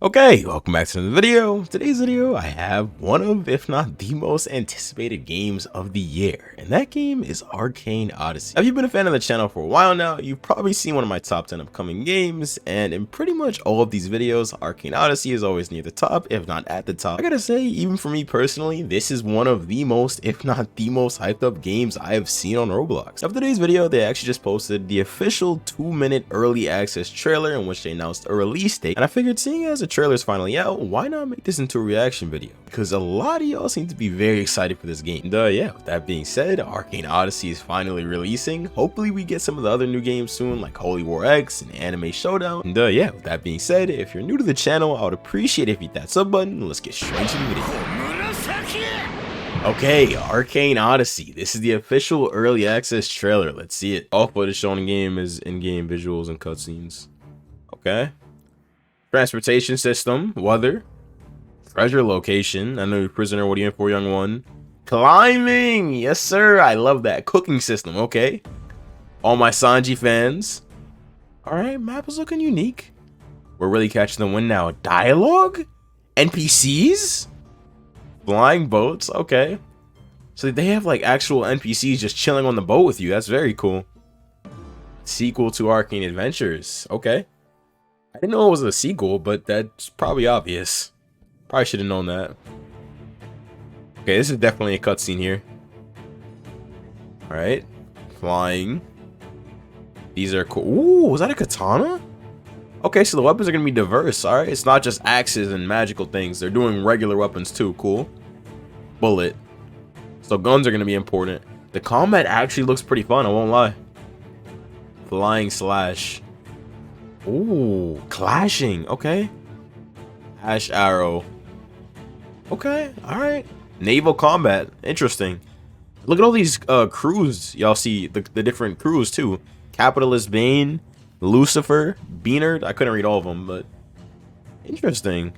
Okay, welcome back to the video. Today's video, I have one of, if not the most anticipated games of the year, and that game is Arcane Odyssey. If you've been a fan of the channel for a while now, you've probably seen one of my top 10 upcoming games, and in pretty much all of these videos, Arcane Odyssey is always near the top, if not at the top. I gotta say, even for me personally, this is one of the most, if not the most hyped up games I have seen on Roblox. After today's video, they actually just posted the official 2-minute early access trailer in which they announced a release date, and I figured seeing as a trailer's finally out, why not make this into a reaction video? Because a lot of y'all seem to be very excited for this game. And yeah, with that being said, Arcane Odyssey is finally releasing. Hopefully we get some of the other new games soon, like Holy War X and Anime Showdown. And yeah, with that being said, if you're new to the channel, I would appreciate if you hit that sub button. Let's get straight to the video. Okay, Arcane Odyssey. This is the official early access trailer. Let's see it. All footage shown in game is in-game visuals and cutscenes. Okay. Transportation system, weather, treasure location. I know you're prisoner. What are you in for, young one? Climbing, yes sir. I love that. Cooking system. Okay. All my Sanji fans. All right, map is looking unique. We're really catching the wind now. Dialogue, NPCs, flying boats. Okay, so they have like actual NPCs just chilling on the boat with you. That's very cool. Sequel to Arcane Adventures. Okay. I didn't know it was a sequel, but that's probably obvious. Probably should have known that. Okay, this is definitely a cutscene here. Alright. Flying. These are cool. Ooh, was that a katana? Okay, so the weapons are going to be diverse, alright? It's not just axes and magical things. They're doing regular weapons too. Cool. Bullet. So guns are going to be important. The combat actually looks pretty fun, I won't lie. Flying slash. Ooh, clashing. Okay. Ash arrow. Okay, all right. Naval combat. Interesting. Look at all these crews. Y'all see the different crews too. Capitalist Bane, Lucifer, Beanard. I couldn't read all of them, but interesting.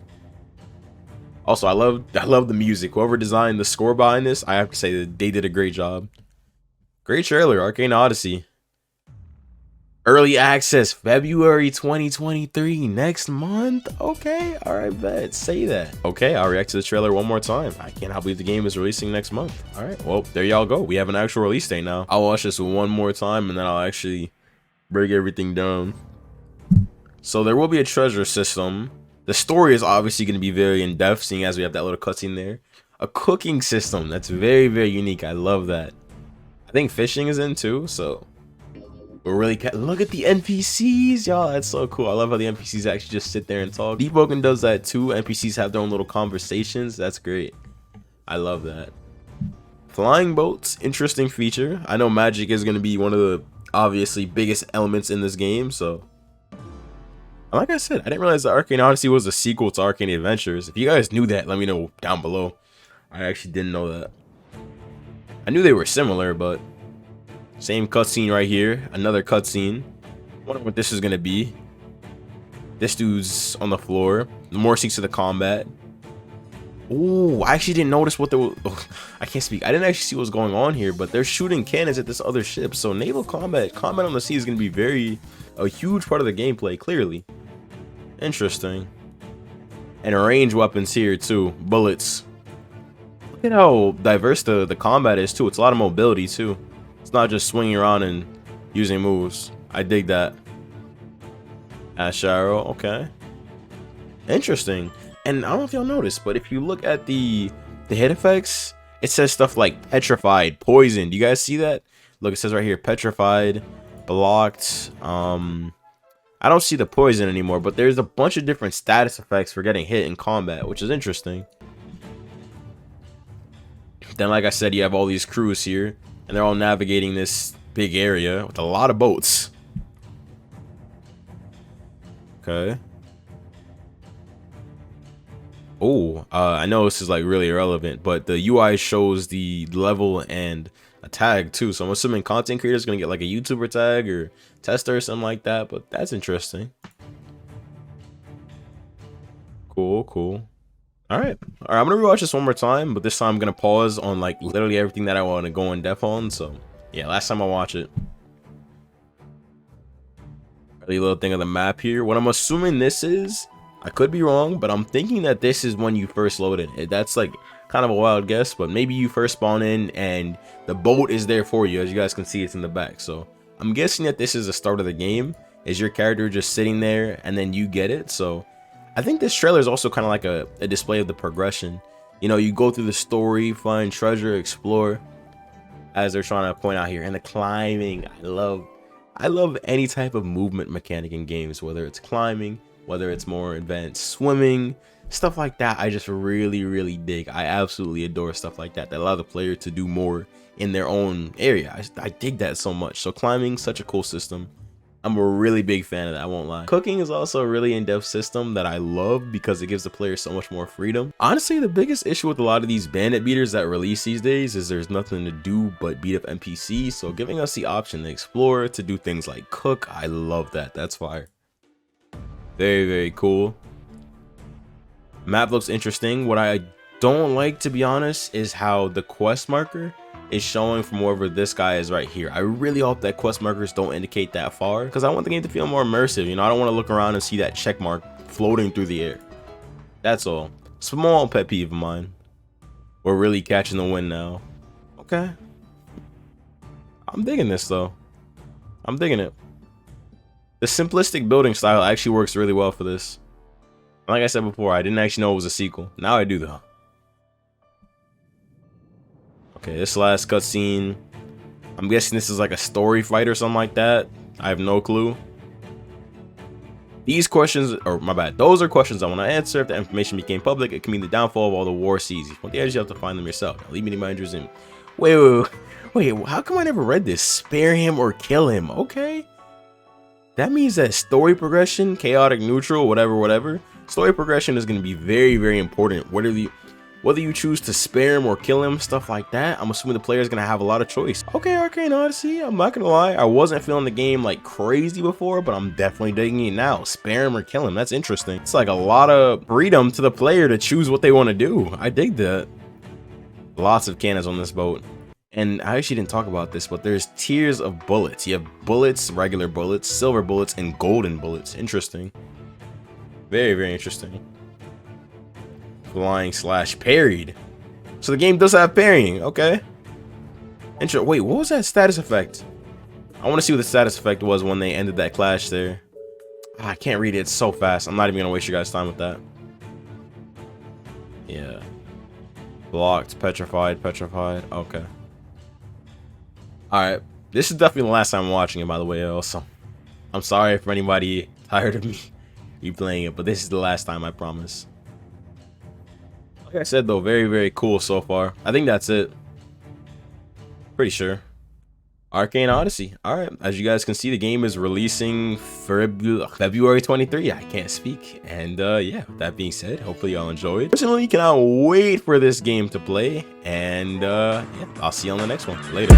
Also, I love the music. Whoever designed the score behind this, I have to say that they did a great job. Great trailer, Arcane Odyssey. Early access, February 2023, next month. Okay, all right, bet. Say that. Okay, I'll react to the trailer one more time. I cannot believe the game is releasing next month. All right, well, there y'all go. We have an actual release date now. I'll watch this one more time, and then I'll actually break everything down. So there will be a treasure system. The story is obviously going to be very in-depth, seeing as we have that little cutscene there. A cooking system. That's very, very unique. I love that. I think fishing is in too, so... We're really look at the NPCs, y'all. That's so cool. I love how the NPCs actually just sit there and talk. Deboken does that too. NPCs have their own little conversations. That's great. I love that. Flying boats, interesting feature. I know magic is going to be one of the obviously biggest elements in this game. So, like I said, I didn't realize that Arcane Odyssey was a sequel to Arcane Adventures. If you guys knew that, let me know down below. I actually didn't know that. I knew they were similar, but. Same cutscene right here. Another cutscene. Wonder what this is gonna be. This dude's on the floor. More scenes to the combat. Ooh, I actually didn't notice what I can't speak. I didn't actually see what's going on here, but they're shooting cannons at this other ship. So naval combat on the sea is gonna be a huge part of the gameplay. Clearly, interesting. And range weapons here too. Bullets. Look at how diverse the combat is too. It's a lot of mobility too. It's not just swinging around and using moves. I dig that. Ash arrow, okay. Interesting. And I don't know if y'all noticed, but if you look at the hit effects, it says stuff like petrified, poisoned. Do you guys see that? Look, it says right here, petrified, blocked. I don't see the poison anymore, but there's a bunch of different status effects for getting hit in combat, which is interesting. Then, like I said, you have all these crews here. And they're all navigating this big area with a lot of boats. Okay. Oh, I know this is like really irrelevant, but the UI shows the level and a tag too. So I'm assuming content creators gonna get like a YouTuber tag or tester or something like that. But that's interesting. Cool, cool. All right, I'm gonna rewatch this one more time, but this time I'm gonna pause on like literally everything that I want to go in depth on. So yeah, last time I watch it. Early little thing of the map here. What I'm assuming this is I could be wrong, but I'm thinking that this is when you first load it. That's like kind of a wild guess, but maybe you first spawn in and the boat is there for you. As you guys can see, it's in the back. So I'm guessing that this is the start of the game. Is your character just sitting there and then you get it? So I think this trailer is also kind of like a display of the progression. You know, you go through the story, find treasure, explore, as they're trying to point out here. And the climbing, I love any type of movement mechanic in games, whether it's climbing, whether it's more advanced swimming, stuff like that. I just really dig. I absolutely adore stuff like that allow the player to do more in their own area. I dig that so much. So climbing, such a cool system. I'm a really big fan of that, I won't lie. Cooking is also a really in-depth system that I love because it gives the player so much more freedom. Honestly, the biggest issue with a lot of these bandit beaters that release these days is there's nothing to do but beat up NPCs. So giving us the option to explore, to do things like cook, I love that. That's fire. Very cool. Map looks interesting. What I don't like, to be honest, is how the quest marker is showing from wherever this guy is right here. I really hope that quest markers don't indicate that far, because I want the game to feel more immersive. You know, I don't want to look around and see that check mark floating through the air. That's all. Small pet peeve of mine. We're really catching the wind now. Okay. I'm digging this though. I'm digging it. The simplistic building style actually works really well for this. Like I said before, I didn't actually know it was a sequel. Now I do though. Okay, this last cutscene, I'm guessing this is like a story fight or something like that. I have no clue. These questions, or my bad, those are questions I want to answer. If the information became public, it can mean the downfall of all the war seas. Well, the edge, you have to find them yourself. Now, leave me reminders in. Wait, how come I never read this? Spare him or kill him. Okay. That means that story progression, chaotic, neutral, whatever. Story progression is going to be very important. Whether you choose to spare him or kill him, stuff like that, I'm assuming the player is going to have a lot of choice. Okay, Arcane Odyssey, I'm not going to lie. I wasn't feeling the game like crazy before, but I'm definitely digging it now. Spare him or kill him, that's interesting. It's like a lot of freedom to the player to choose what they want to do. I dig that. Lots of cannons on this boat. And I actually didn't talk about this, but there's tiers of bullets. You have bullets, regular bullets, silver bullets, and golden bullets. Interesting. Very interesting. Flying / parried. So the game does have parrying, okay. Wait, what was that status effect? I want to see what the status effect was when they ended that clash there. I can't read it, it's so fast. I'm not even gonna waste your guys' time with that. Yeah. Blocked, petrified, okay. Alright, this is definitely the last time I'm watching it, by the way. Also, I'm sorry for anybody tired of me replaying it, but this is the last time, I promise. Like I said though, very cool so far. I think that's it. Pretty sure. Arcane Odyssey. Alright, as you guys can see, the game is releasing February 23. I can't speak. And yeah, with that being said, hopefully y'all enjoyed. Personally, cannot wait for this game to play. And yeah, I'll see you on the next one. Later.